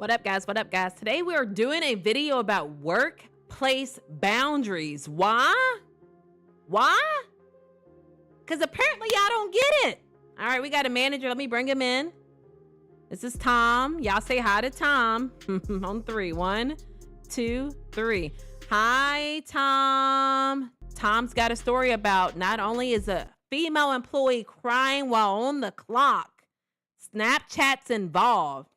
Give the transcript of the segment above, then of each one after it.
What up, guys? What up, guys? Today we are doing a video about workplace boundaries. Why? Why? Because apparently y'all don't get it. All right, we got a manager. Let me bring him in. This is Tom. Y'all say hi to Tom on 3. 1, 2, 3. Hi, Tom. Tom's got a story about not only is a female employee crying while on the clock, Snapchat's involved.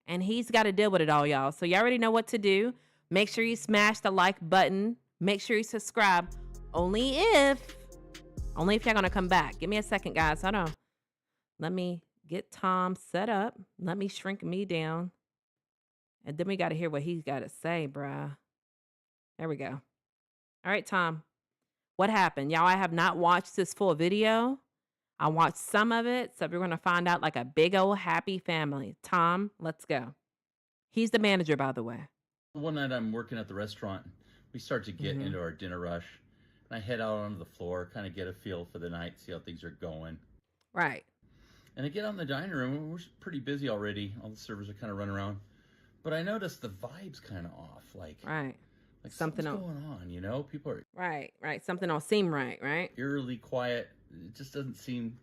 And he's got to deal with it all, y'all. So y'all already know what to do. Make sure you smash the like button. Make sure you subscribe. Only if y'all going to come back. Give me a second, guys. Hold on. Let me get Tom set up. Let me shrink me down. And then we got to hear what he's got to say, bruh. There we go. All right, Tom. What happened? Y'all, I have not watched this full video. I watched some of it, so we're going to find out like a big old happy family. Tom, let's go. He's the manager, by the way. One night I'm working at the restaurant. We start to get into our dinner rush. And I head out onto the floor, kind of get a feel for the night, see how things are going. Right. And I get on the dining room. We're pretty busy already. All the servers are kind of running around. But I noticed the vibe's kind of off. Like Something something's going on, you know? People are... Right. Something don't seem right? Eerily quiet. It just doesn't seem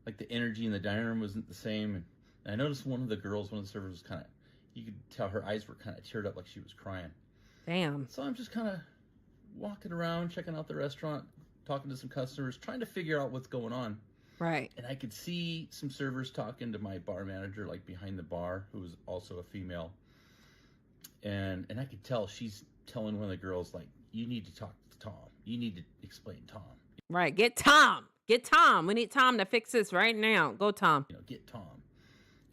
like the energy in the dining room wasn't the same. And I noticed one of the servers was kind of, you could tell her eyes were kind of teared up like she was crying. Damn. So I'm just kind of walking around, checking out the restaurant, talking to some customers, trying to figure out what's going on. Right. And I could see some servers talking to my bar manager, like behind the bar, who was also a female. And I could tell she's telling one of the girls, like, you need to talk to Tom. You need to explain Tom. Right. Get Tom. Get Tom. We need Tom to fix this right now. Go, Tom. You know, get Tom.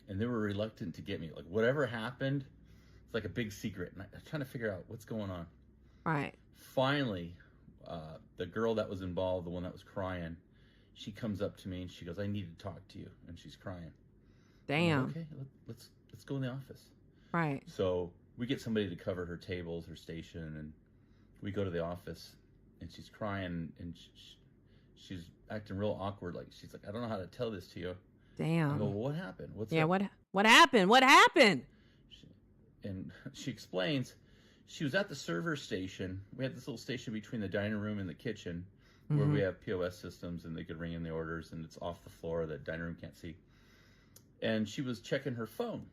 And they were reluctant to get me. Like, whatever happened, it's like a big secret. And I'm trying to figure out what's going on. Right. Finally, the girl that was involved, the one that was crying, she comes up to me and she goes, I need to talk to you. And she's crying. Damn. Like, okay, let's go in the office. Right. So we get somebody to cover her tables, her station, and we go to the office. And she's crying, and she's acting real awkward. Like, she's like, I don't know how to tell this to you. Damn. I go, well, what happened? What's yeah, up? what happened? What happened? And she explains, she was at the server station. We had this little station between the dining room and the kitchen where we have POS systems, and they could ring in the orders, and it's off the floor. The dining room can't see. And she was checking her phone.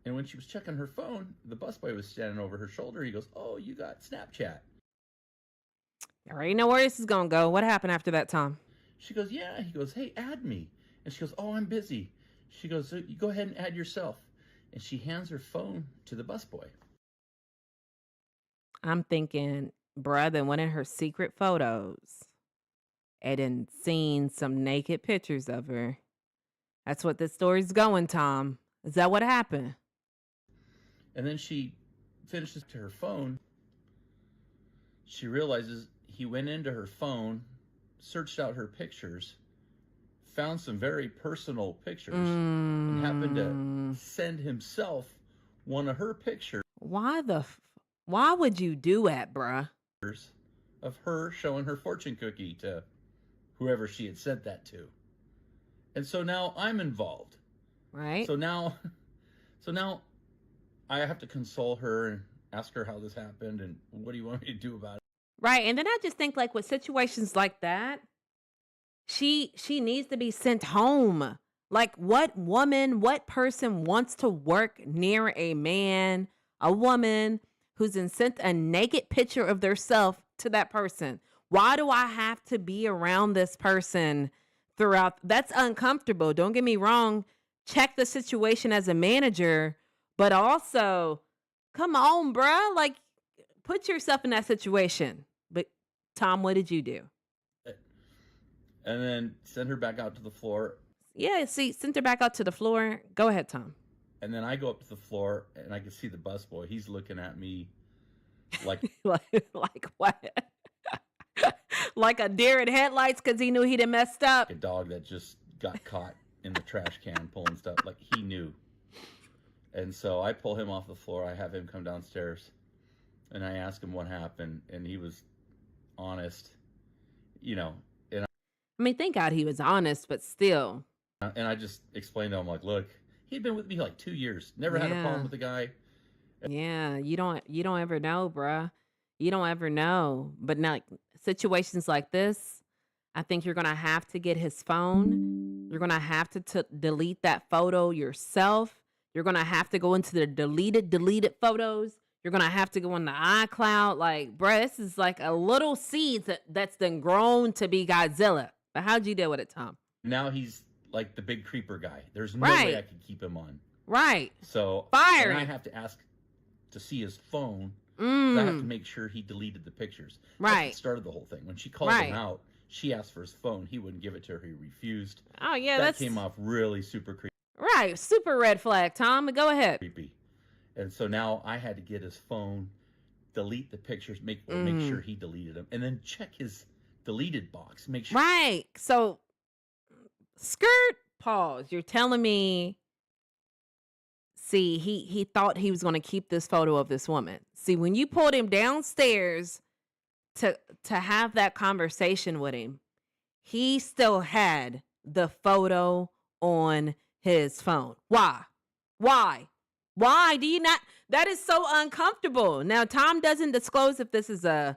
And when she was checking her phone, the busboy was standing over her shoulder. He goes, oh, you got Snapchat. I already know where this is going to go. What happened after that, Tom? She goes, yeah. He goes, hey, add me. And she goes, oh, I'm busy. She goes, so you go ahead and add yourself. And she hands her phone to the busboy. I'm thinking, bruh, then went in her secret photos and then seen some naked pictures of her. That's what this story's going, Tom. Is that what happened? And then she finishes to her phone. She realizes he went into her phone, searched out her pictures, found some very personal pictures, and happened to send himself one of her pictures. Why would you do that, bruh? Of her showing her fortune cookie to whoever she had sent that to. And so now I'm involved. Right. So now I have to console her and ask her how this happened and what do you want me to do about it? Right. And then I just think, like, with situations like that, she needs to be sent home. Like, what person wants to work near a man, a woman who's sent a naked picture of theirself to that person? Why do I have to be around this person throughout? That's uncomfortable. Don't get me wrong. Check the situation as a manager, but also, come on, bruh. Like, put yourself in that situation. But Tom, what did you do? And then send her back out to the floor. Yeah, sent her back out to the floor. Go ahead, Tom. And then I go up to the floor, and I can see the busboy. He's looking at me like... like what? Like a deer in headlights because he knew he'd messed up? A dog that just got caught in the trash can pulling stuff. Like, he knew. And so I pull him off the floor. I have him come downstairs. And I ask him what happened. And he was honest. You know... I mean, thank God he was honest, but still. And I just explained to him, like, look, He'd been with me like 2 years. Never had a Yeah. problem with the guy. Yeah, you don't ever know, bruh. You don't ever know. But now situations like this, I think you're gonna have to get his phone. You're gonna have to delete that photo yourself. You're gonna have to go into the deleted photos. You're gonna have to go in the iCloud. Like, bruh, this is like a little seed that's then grown to be Godzilla. But how'd you deal with it, Tom? Now he's like the big creeper guy. There's no way I could keep him on. Right. So Fire and I him. have to ask to see his phone. I have to make sure he deleted the pictures. That's Right. what started the whole thing. When she called him out, she asked for his phone. He wouldn't give it to her. He refused. Oh yeah, that came off really super right. Super red flag, Tom. Go ahead. creepy. And so now I had to get his phone, delete the pictures, make sure he deleted them, and then check his deleted box. Make sure. Right. So, skirt pause. You're telling me. See, he thought he was going to keep this photo of this woman. See, when you pulled him downstairs to have that conversation with him, he still had the photo on his phone. Why? Why do you not? That is so uncomfortable. Now, Tom doesn't disclose if this is a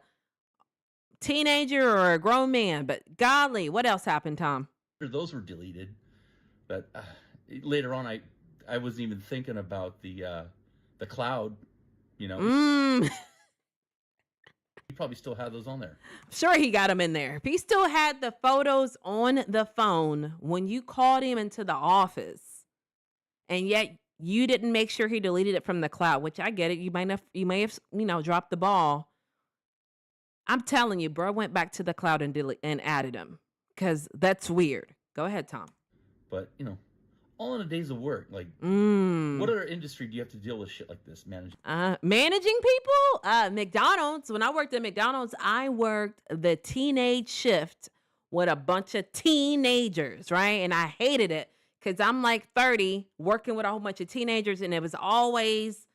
teenager or a grown man, but golly, what else happened, Tom? Those were deleted, but later on, I wasn't even thinking about the cloud. You know, he probably still had those on there. Sure, he got them in there. If he still had the photos on the phone when you called him into the office, and yet you didn't make sure he deleted it from the cloud, which I get it. You may have dropped the ball. I'm telling you, bro, went back to the cloud and added them because that's weird. Go ahead, Tom. But all in a days of work. Like, what other industry do you have to deal with shit like this? Managing people? McDonald's. When I worked at McDonald's, I worked the teenage shift with a bunch of teenagers, right? And I hated it because I'm like 30 working with a whole bunch of teenagers, and it was always,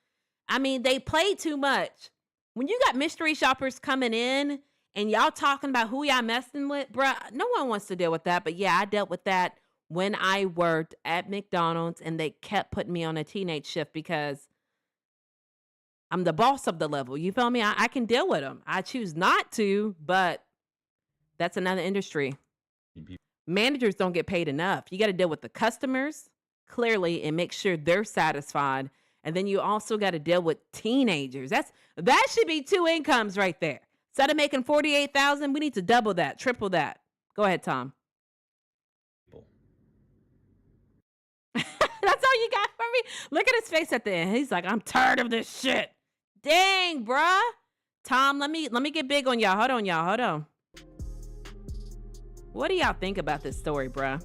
they play too much. When you got mystery shoppers coming in and y'all talking about who y'all messing with, bruh, no one wants to deal with that. But yeah, I dealt with that when I worked at McDonald's, and they kept putting me on a teenage shift because I'm the boss of the level. You feel me? I can deal with them. I choose not to, but that's another industry. Managers don't get paid enough. You got to deal with the customers clearly and make sure they're satisfied. And then you also got to deal with teenagers. That should be 2 incomes right there. Instead of making $48,000, we need to double that, triple that. Go ahead, Tom. That's all you got for me? Look at his face at the end. He's like, I'm tired of this shit. Dang, bruh. Tom, let me get big on y'all. Hold on, y'all. Hold on. What do y'all think about this story, bruh?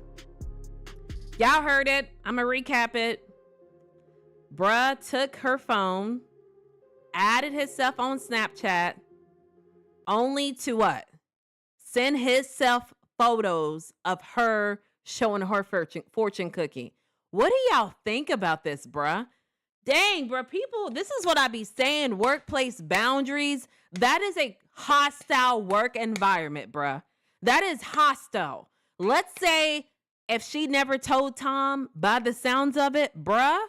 Y'all heard it. I'm going to recap it. Bruh took her phone, added himself on Snapchat, only to what? Send himself photos of her showing her fortune cookie. What do y'all think about this, bruh? Dang, bruh, people, this is what I be saying, workplace boundaries. That is a hostile work environment, bruh. That is hostile. Let's say if she never told Tom, by the sounds of it, bruh,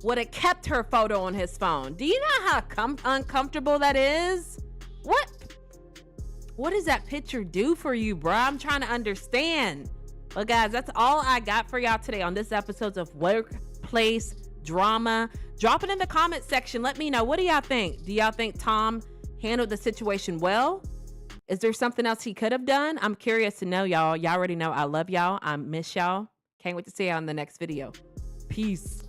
would have kept her photo on his phone. Do you know how uncomfortable that is? What does that picture do for you, bruh? I'm trying to understand. Well, guys, that's all I got for y'all today on this episode of Workplace Drama. Drop it in the comment section. Let me know. What do y'all think? Do y'all think Tom handled the situation well? Is there something else he could have done? I'm curious to know, y'all. Y'all already know I love y'all. I miss y'all. Can't wait to see y'all in the next video. Peace.